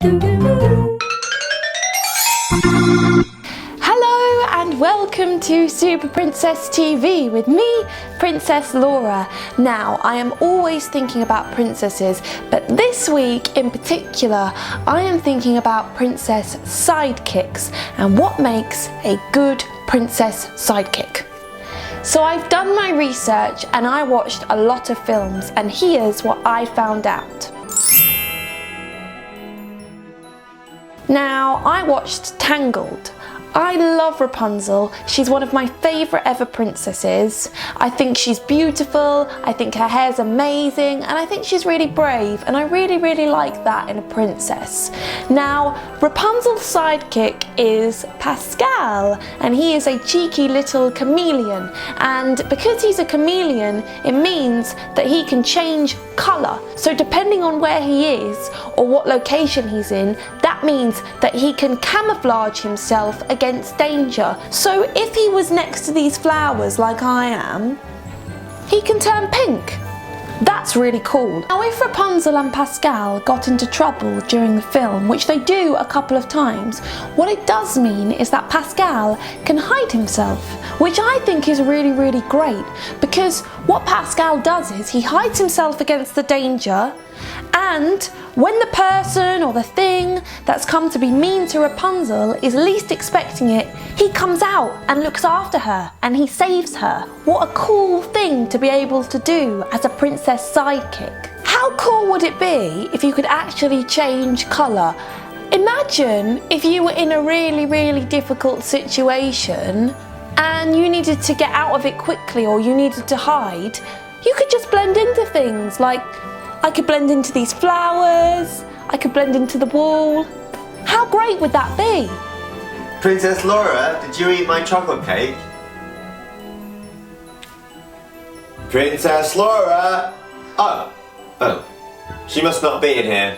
Hello and welcome to SuperPrincess TV with me, Princess Laura. Now, I am always thinking about princesses, but this week in particular, I am thinking about princess sidekicks and what makes a good princess sidekick. So I've done my research and I watched a lot of films, and here's what I found out. Now, I watched Tangled. I love Rapunzel. She's one of my favourite ever princesses. I think she's beautiful, I think her hair's amazing, and I think she's really brave, and I really like that in a princess. Now, Rapunzel's sidekick is Pascal, and he is a cheeky little chameleon, and because he's a chameleon, it means that he can change colour. So depending on where he is or what location he's in, that means that he can camouflage himself against danger. So if he was next to these flowers like I am, he can turn pink. That's really cool. Now, if Rapunzel and Pascal got into trouble during the film, which they do a couple of times, what it does mean is that Pascal can hide himself, which I think is really great, because what Pascal does is he hides himself against the danger, and when the person or the thing that's come to be mean to Rapunzel is least expecting it, he comes out and looks after her and he saves her. What a cool thing to be able to do as a princess sidekick. How cool would it be if you could actually change colour? Imagine if you were in a really difficult situation and you needed to get out of it quickly, or you needed to hide. You could just blend into things, like I could blend into these flowers, I could blend into the wall. How great would that be? Princess Laura, did you eat my chocolate cake? Princess Laura! Oh, she must not be in here.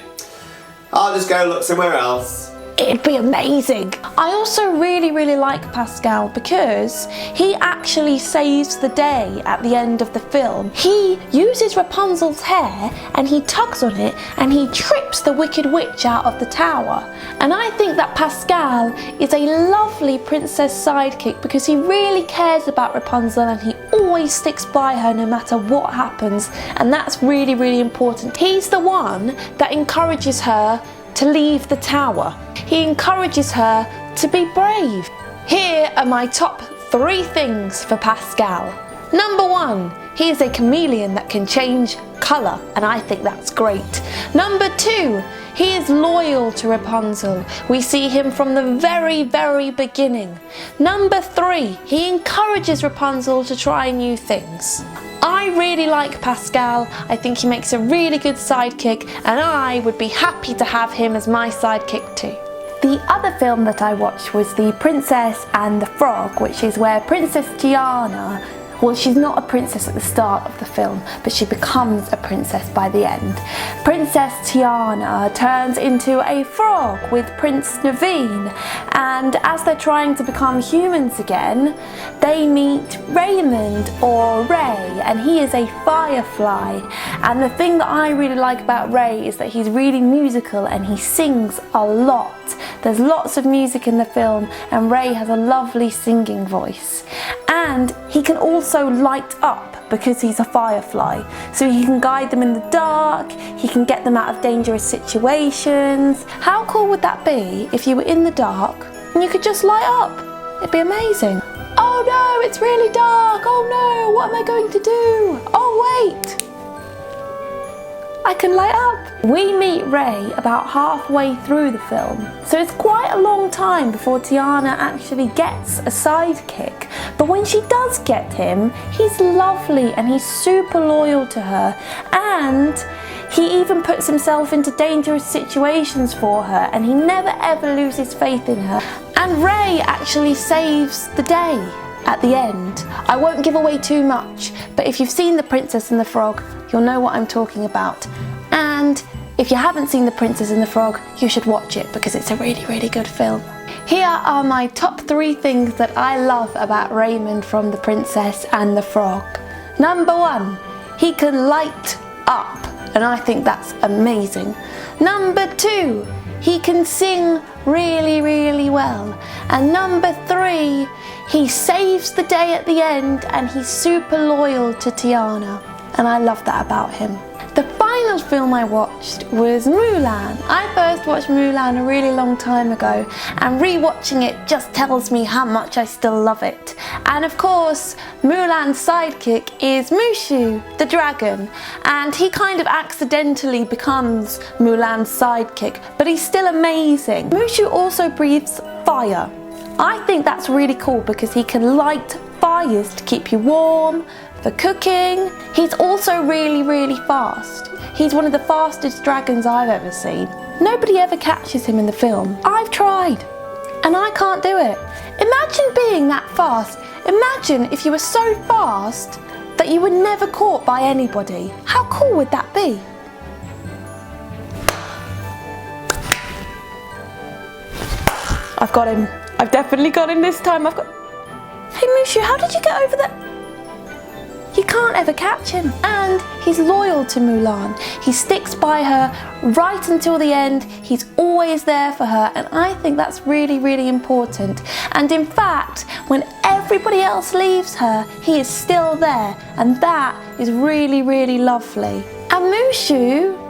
I'll just go look somewhere else. It'd be amazing. I also really like Pascal because he actually saves the day at the end of the film. He uses Rapunzel's hair and he tugs on it and he trips the Wicked Witch out of the tower. And I think that Pascal is a lovely princess sidekick because he really cares about Rapunzel and he always sticks by her no matter what happens, and that's really important. He's the one that encourages her to leave the tower. He encourages her to be brave. Here are my top 3 things for Pascal. Number 1, he is a chameleon that can change colour, and I think that's great. Number 2, he is loyal to Rapunzel. We see him from the very beginning. Number 3, he encourages Rapunzel to try new things. I really like Pascal. I think he makes a really good sidekick, and I would be happy to have him as my sidekick too. The other film that I watched was The Princess and the Frog, which is where Princess Tiana, well, she's not a princess at the start of the film, but she becomes a princess by the end. Princess Tiana turns into a frog with Prince Naveen, and as they're trying to become humans again, they meet Raymond, or Ray, and he is a firefly. And the thing that I really like about Ray is that he's really musical and he sings a lot. There's lots of music in the film, and Ray has a lovely singing voice. And he can also light up because he's a firefly. So he can guide them in the dark, he can get them out of dangerous situations. How cool would that be if you were in the dark and you could just light up? It'd be amazing. Oh no, it's really dark. Oh no, what am I going to do? Oh wait, I can light up. We meet Ray about halfway through the film, so it's quite a long time before Tiana actually gets a sidekick. But when she does get him, he's lovely and he's super loyal to her, and he even puts himself into dangerous situations for her, and he never ever loses faith in her. And Ray actually saves the day at the end. I won't give away too much, but if you've seen The Princess and the Frog, you'll know what I'm talking about. And if you haven't seen The Princess and the Frog, you should watch it because it's a really good film. Here are my top 3 things that I love about Raymond from The Princess and the Frog. Number 1, he can light up, and I think that's amazing. Number 2, he can sing really, really well. And number 3, he saves the day at the end and he's super loyal to Tiana. And I love that about him. The final film I watched was Mulan. I first watched Mulan a really long time ago, and rewatching it just tells me how much I still love it. And of course, Mulan's sidekick is Moo Shu the Dragon, and he kind of accidentally becomes Mulan's sidekick, but he's still amazing. Moo Shu also breathes fire. I think that's really cool because he can light fires to keep you warm, for cooking. He's also really, really fast. He's one of the fastest dragons I've ever seen. Nobody ever catches him in the film. I've tried, and I can't do it. Imagine being that fast. Imagine if you were so fast that you were never caught by anybody. How cool would that be? I've got him. I've definitely got him this time. Hey Mu Shu, how did you get over that? You can't ever catch him. And he's loyal to Mulan. He sticks by her right until the end. He's always there for her, and I think that's really, really important. And in fact, when everybody else leaves her, he is still there, and that is really, really lovely. And Mu Shu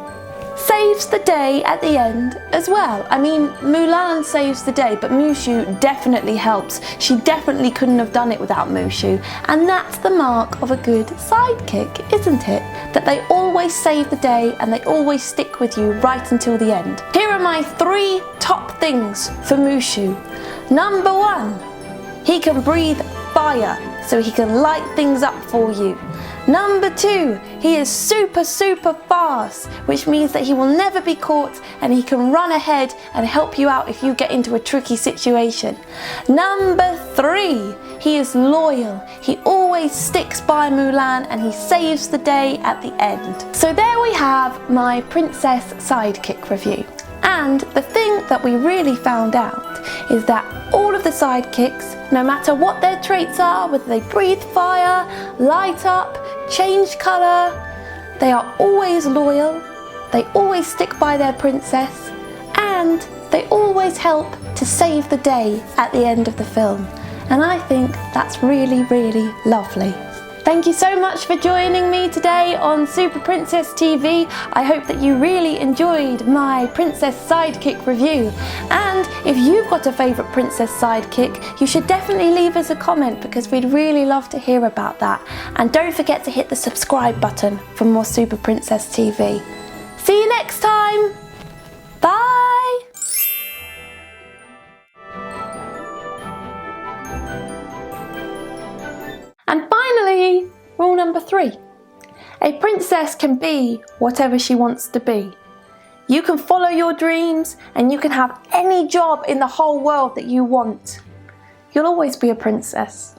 saves the day at the end as well. I mean, Mulan saves the day, but Mu Shu definitely helps. She definitely couldn't have done it without Mu Shu. And that's the mark of a good sidekick, isn't it? That they always save the day and they always stick with you right until the end. Here are my 3 top things for Mu Shu. Number 1, he can breathe fire, so he can light things up for you. Number 2, he is super, super fast, which means that he will never be caught and he can run ahead and help you out if you get into a tricky situation. Number 3, he is loyal. He always sticks by Mulan and he saves the day at the end. So there we have my princess sidekick review. And the thing that we really found out is that all of the sidekicks, no matter what their traits are, whether they breathe fire, light up, change colour, they are always loyal, they always stick by their princess, and they always help to save the day at the end of the film. And I think that's really, really lovely. Thank you so much for joining me today on SuperPrincess TV. I hope that you really enjoyed my princess sidekick review. And if you've got a favourite princess sidekick, you should definitely leave us a comment because we'd really love to hear about that. And don't forget to hit the subscribe button for more SuperPrincess TV. See you next time. Bye. And finally, rule number 3. A princess can be whatever she wants to be. You can follow your dreams and you can have any job in the whole world that you want. You'll always be a princess.